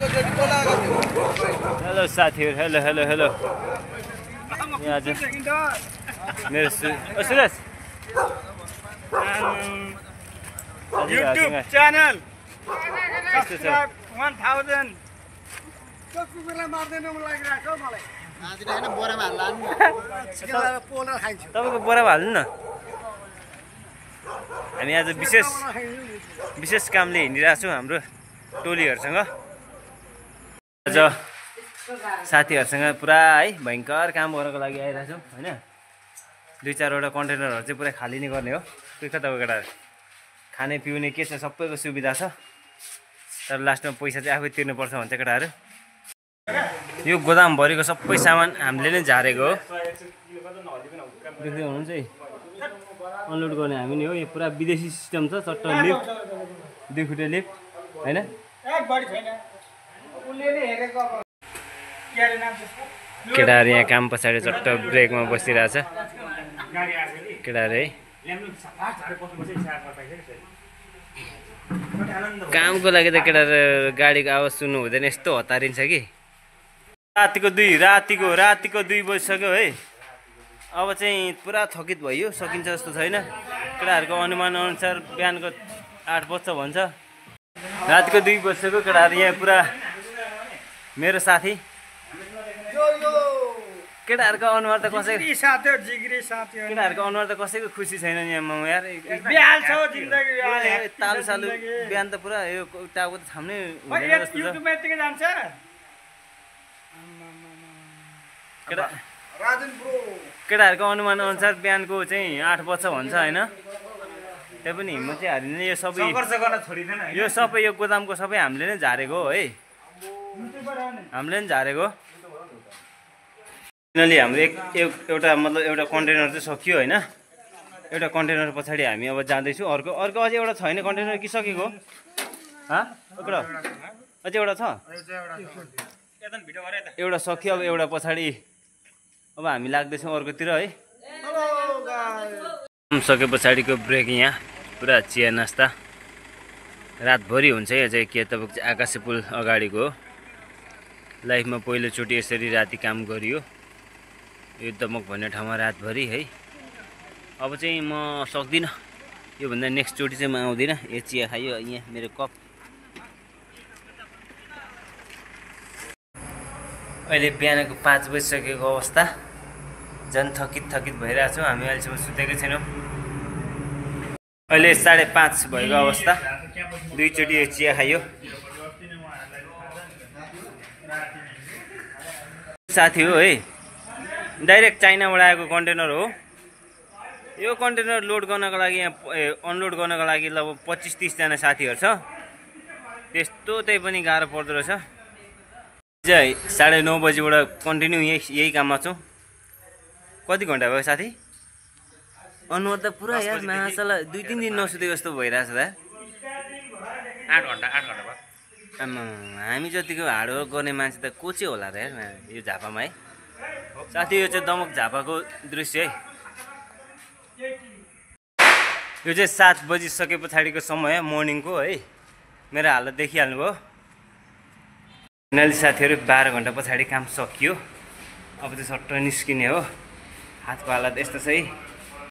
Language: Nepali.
हेलो साथीहरु, हेलो हेलो हेलो। यहाँ आज मेरो सुरज YouTube channel subscribe 1000 कुकुरलाई मार्दैन लागिरहेको मलाई आज हैन बोरामा हाल्ला नि चिकन पोलेर खाइन्छ तपाईको बोरामा हाल्नु न। हामी आज विशेष कामले हिँडिरहेको छौँ हाम्रो टोलीहरुसँग। आज साथीहरुसँग पुरा है भयंकर काम गर्नको लागि आइरहेको छौँ हैन। दुई चारवटा कन्टेनरहरु चाहिँ पुरा खाली नै गर्ने हो। के तपाईको केटाहरु खाने पिउने के छ सबैको सुविधा छ, तर लास्टमा पैसा चाहिँ आफै तिर्नु पर्छ भन्छ केटाहरु। यो गोदाम भरिको सबै सामान हामीले नै झारेको हो। देख्दै हुनुहुन्छ है, अनलोड गर्ने हामी नै हो। यो पुरा विदेशी सिस्टम छ, चट्ट लिफ्ट, दुई खुटे लिफ्ट हैन। केटाहरु यहाँ काम पछाडि चट्ट ब्रेकमा बसिरहेछ केटाहरु है। कामको लागि त केटाहरु गाडीको आवाज सुन्नु हुँदैन, यस्तो हतारिन्छ कि। रातिको 2 बजिसक्यो है। अब चाहिँ पुरा थकित भयो, सकिन्छ जस्तो छैन। केटाहरुको अनुमान अनुसार बिहानको 8 बज्छ भन्छ। रातिको 2 बजिसक्यो। केटाहरु यहाँ पुरा मेरो साथी केटाहरुको अनुहार त कसैको केटाहरुको अनुहार त कसैको खुसी छैन यहाँ। म यार बिहाल छ जिन्दगी तालु सालु बिहान त पुरा यो टाउको त थाम्नै हुँदैन जस्तो छ। युट्युबमा यतिकै जान्छ केटाहरुको अनुमान अनुसार बिहानको चाहिँ 8 बज्छ भन्छ हैन। त्यही पनि हिम्मत चाहिँ हारिँदैन। यो सबै संघर्ष गर्न छोडिदैन। यो सबै यो गोदामको सबै हामीले नै झारेको हो है, हामीले नै झारेको। फाइनली हाम्रो एउटा मतलब एउटा कन्टेनर चाहिँ सकियो हैन। एउटा कन्टेनर पछाडि हामी अब जाँदैछु। अर्को अझै एउटा छैन कन्टेनर कि सकेको? अझै एउटा छ। एउटा सक्यो, अब एउटा पछाडि अब हामी लाग्दैछौँ अर्कोतिर है। सके पछाडिको ब्रेक यहाँ पुरा चिया नास्ता रातभरि हुन्छ। यहाँ चाहिँ के तपाईँको चाहिँ आकाशे पुल अगाडिको हो। लाइफमा पहिलोचोटि यसरी राति काम गरियो यो दमक भन्ने ठाउँमा रातभरि है। अब चाहिँ म सक्दिनँ, योभन्दा नेक्स्ट चोटि चाहिँ म आउँदिनँ। यो चिया खायो यहाँ मेरो कप। अहिले बिहानको 5 बजिसकेको अवस्था, झन् थकित भइरहेको छौँ। हामी अहिलेसम्म सुतेकै छैनौँ। अहिले 5:30 भएको अवस्था। 2 चोटि यो चिया खायो। साथी हो है, डाइरेक्ट चाइनाबाट आएको कन्टेनर हो यो। कन्टेनर लोड गर्नको लागि यहाँ अनलोड गर्नको लागि लगभग 25-30 जना साथीहरु छ। त्यस्तो त्यही पनि गाह्रो पर्दो रहेछ। चाहिँ 9:30 बजीबाट कन्टिन्यू यही काममा छौँ। कति घन्टा भयो साथी? अनुहार त पुरा यार मासला 2-3 दिन नसुते जस्तो भइरहेछ त। 8 घण्टा भयो। हामी जतिको हार्डवर्क गर्ने मान्छे त को चाहिँ होला र यार यो झापामा है। साथी यो चाहिँ दमक झापाको दृश्य है। यो चाहिँ 7 बजिसके पछाडिको समय मर्निङको है। मेरो हालत देखिहाल्नुभयो। फाइनली साथीहरु 12 घण्टा पछाडि काम सकियो। अब चाहिँ सट्ट निस्किने हो। हातको हालत यस्तो छ है।